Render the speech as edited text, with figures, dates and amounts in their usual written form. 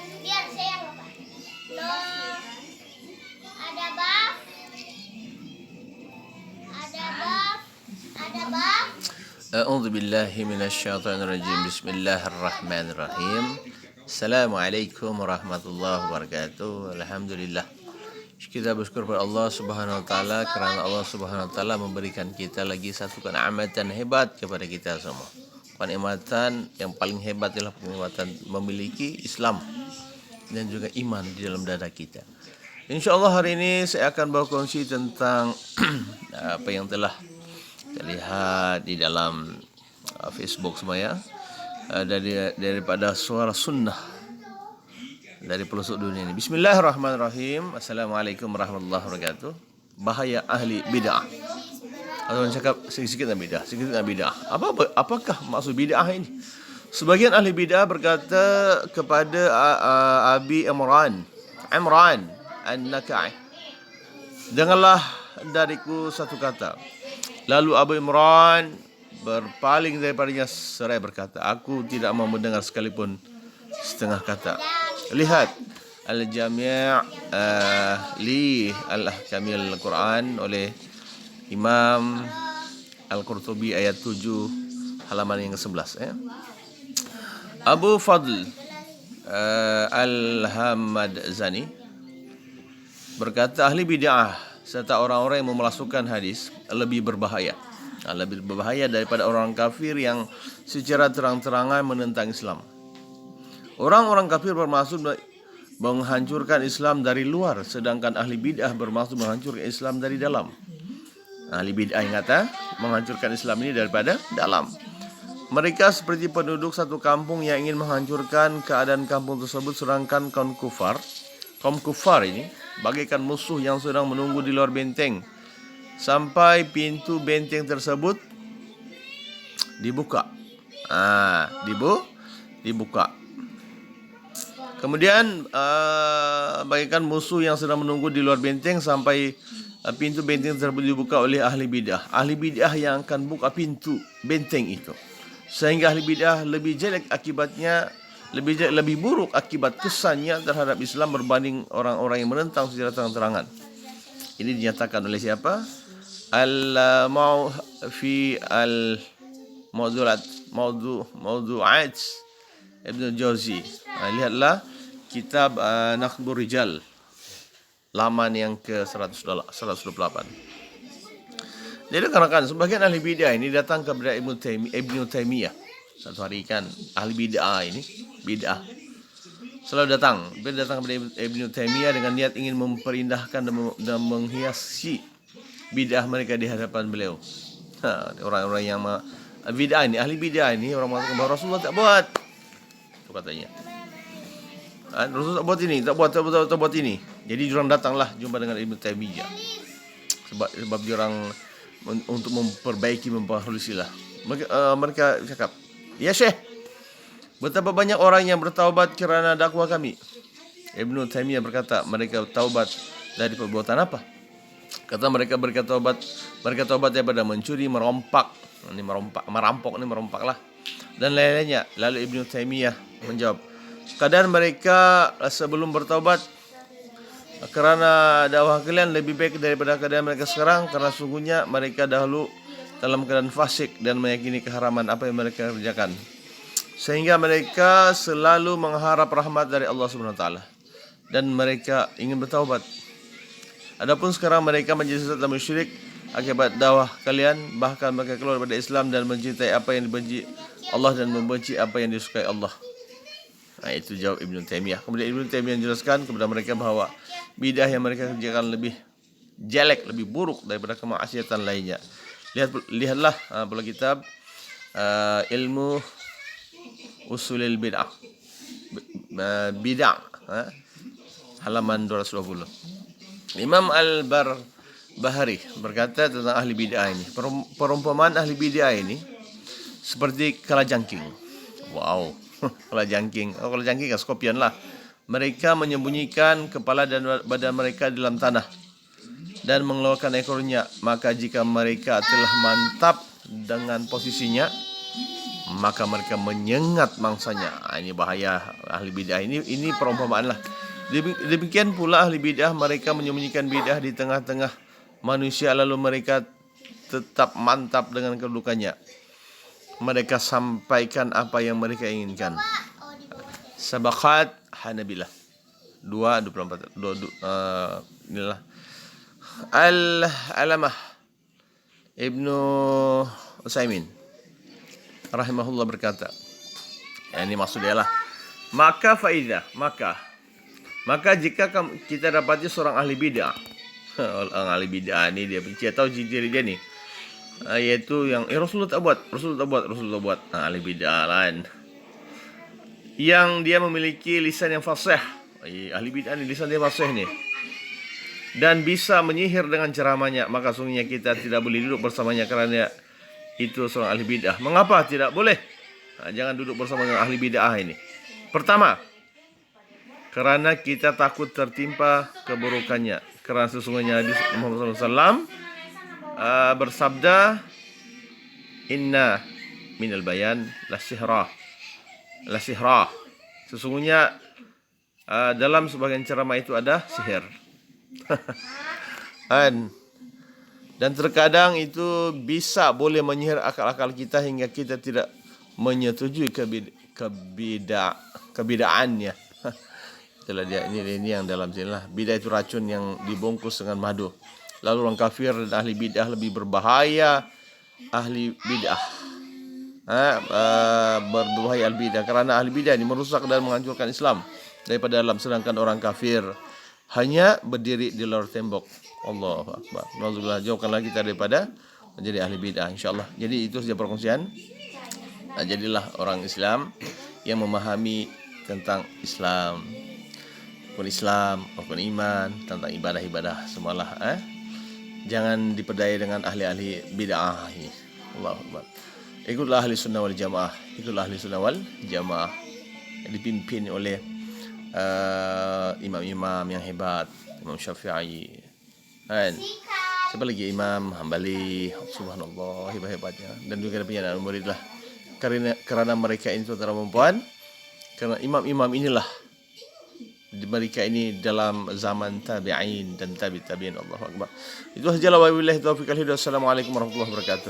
Biar saya lupa. No, ada baf, ada baf, ada baf. A'udzu billahi minasyaitonir rajim. Bismillahirrahmanirrahim. Assalamualaikum warahmatullahi wabarakatuh. Alhamdulillah. Kita bersyukur kepada Allah Subhanahu wa taala kerana Allah Subhanahu wa taala memberikan kita lagi satu kenikmatan hebat kepada kita semua. Kenikmatan yang paling hebat adalah kenikmatan memiliki Islam dan juga iman di dalam dada kita. InsyaAllah hari ini saya akan berkongsi tentang apa yang telah kita lihat di dalam Facebook semua daripada suara sunnah dari pelosok dunia ini. Bismillahirrahmanirrahim. Assalamualaikum warahmatullahi wabarakatuh. Bahaya ahli bid'ah. Atau orang cakap sikit-sikit tentang bid'ah, sikit tentang bid'ah. Apakah maksud bid'ah ini? Sebagian ahli bid'ah berkata kepada Abi Imran An-Naka'i, dengarlah dariku satu kata. Lalu Abu Imran berpaling daripadanya seraya berkata, aku tidak mau mendengar sekalipun setengah kata. Lihat Al-Jami' li Al-Ahkamil Quran oleh Imam Al-Qurtubi ayat 7 halaman yang ke-11 Abu Fadl Al-Hamadzani berkata, ahli bid'ah serta orang-orang yang memalsukan hadis lebih berbahaya daripada orang kafir yang secara terang-terangan menentang Islam. Orang-orang kafir bermaksud menghancurkan Islam dari luar, sedangkan ahli bid'ah bermaksud menghancurkan Islam dari dalam. Ahli bid'ah yang kata menghancurkan Islam ini daripada dalam. Mereka seperti penduduk satu kampung yang ingin menghancurkan keadaan kampung tersebut, sedangkan kaum kufar ini bagaikan musuh yang sedang menunggu di luar benteng sampai pintu benteng tersebut dibuka. Dibuka. Kemudian bagaikan musuh yang sedang menunggu di luar benteng sampai pintu benteng tersebut dibuka oleh ahli bid'ah. Ahli bid'ah yang akan buka pintu benteng itu. Sehingga ahli bid'ah lebih jelek akibatnya, lebih buruk akibat kesannya terhadap Islam berbanding orang-orang yang menentang secara terang-terangan. Ini dinyatakan oleh siapa? Mawdu'at Ibn Jauzi. Lihatlah kitab Naqdur Rijal laman yang ke-128. Jadi dikarenakan sebagian ahli bid'ah ini datang kepada Ibn Taimiyah. Satu hari kan ahli bid'ah ini bid'ah selalu datang kepada Ibn Taimiyah dengan niat ingin memperindahkan dan menghiasi bid'ah mereka di hadapan beliau. Orang-orang yang bid'ah ini, ahli bid'ah ini orang mengatakan bahawa Rasulullah tak buat. Itu katanya. Rasulullah tak buat ini, tak buat ini. Jadi diorang datanglah jumpa dengan Ibn Taimiyah. Sebab diorang untuk memperbaiki lah. Mereka cakap, ya Syekh, betapa banyak orang yang bertaubat kerana dakwah kami. Ibn Taimiyah berkata, mereka taubat dari perbuatan apa? Kata mereka taubat daripada mencuri, merampok lah, dan lain-lainnya. Lalu Ibn Taimiyah menjawab, keadaan mereka sebelum bertaubat kerana dakwah kalian lebih baik daripada keadaan mereka sekarang, kerana sungguhnya mereka dahulu dalam keadaan fasik dan meyakini keharaman apa yang mereka kerjakan, sehingga mereka selalu mengharap rahmat dari Allah Subhanahu wa taala dan mereka ingin bertaubat. Adapun sekarang mereka menjadi sesat dan musyrik akibat dakwah kalian, bahkan mereka keluar daripada Islam dan mencintai apa yang dibenci Allah dan membenci apa yang disukai Allah. Itu jawab Ibn Taimiyah. Kemudian Ibn Taimiyah menjelaskan kepada mereka bahawa bid'ah yang mereka kerjakan lebih jelek, lebih buruk daripada kemaksiatan lainnya. Lihatlah pula kitab Ilmu Usulil Bid'ah halaman 220. Imam Al-Barbahari berkata tentang ahli bid'ah ini, perumpamaan ahli bid'ah ini seperti kalajengking. Wow. Kalajengking kan skopian lah. Mereka menyembunyikan kepala dan badan mereka dalam tanah dan mengeluarkan ekornya. Maka jika mereka telah mantap dengan posisinya, maka mereka menyengat mangsanya. Ini bahaya ahli bid'ah. Ini perumpamaan lah. Demikian pula ahli bid'ah, mereka menyembunyikan bid'ah di tengah-tengah manusia, lalu mereka tetap mantap dengan kedudukannya. Mereka sampaikan apa yang mereka inginkan. Oh, di bawah teh. Sabaqat Hanabilah 2:24. Inilah Al-Alamah Ibnu Utsaimin rahimahullah berkata, ini maksud dia lah, maka jika kita dapati seorang ahli bid'ah, orang ahli bid'ah ni dia tahu ciri dia ni, yaitu yang Rasulullah tak buat. Ahli bid'ah kan, yang dia memiliki lisan yang fasih. Ahli bid'ah ni lisan dia fasih ni, dan bisa menyihir dengan ceramahnya, maka sungguhnya kita tidak boleh duduk bersamanya kerana itu seorang ahli bid'ah. Mengapa tidak boleh? Jangan duduk bersama dengan ahli bid'ah ini. Pertama, kerana kita takut tertimpa keburukannya. Kerana sesungguhnya hadis Muhammad SAW bersabda, inna minal bayan la sihrah. Sesungguhnya dalam sebagian ceramah itu ada sihir. Dan terkadang itu bisa boleh menyihir akal-akal kita hingga kita tidak menyetujui kebid'aannya. Itulah dia, ini yang dalam sini lah. Bid'ah itu racun yang dibungkus dengan madu. Lalu orang kafir dan ahli bid'ah lebih berbahaya ahli bid'ah. Berbahaya ahli bid'ah kerana ahli bid'ah ini merusak dan menghancurkan Islam daripada dalam, sedangkan orang kafir hanya berdiri di luar tembok. Allahu Akbar. Nauzubillah, jauhkanlah kita daripada menjadi ahli bid'ah, insyaAllah. Jadi itu saja perkongsian. Jadilah orang Islam yang memahami tentang Islam, rukun iman, tentang ibadah-ibadah semualah. Jangan diperdaya dengan ahli-ahli bid'ah ini. Allahu Akbar. Ikutlah ahli sunnah wal jamaah. Yang dipimpin oleh imam-imam yang hebat, Imam Syafi'i, kan? Siapa lagi? Imam Hambali, subhanallah, hebat-hebatnya. Dan juga punya anak murid lah. Kerana mereka ini tuan-tuan dan puan, kerana imam-imam inilah, mereka ini dalam zaman tabi'in dan tabi'in. Allahu Akbar. Itu sajalah, wabillahi taufiq wal hidayah. Assalamualaikum warahmatullahi wabarakatuh.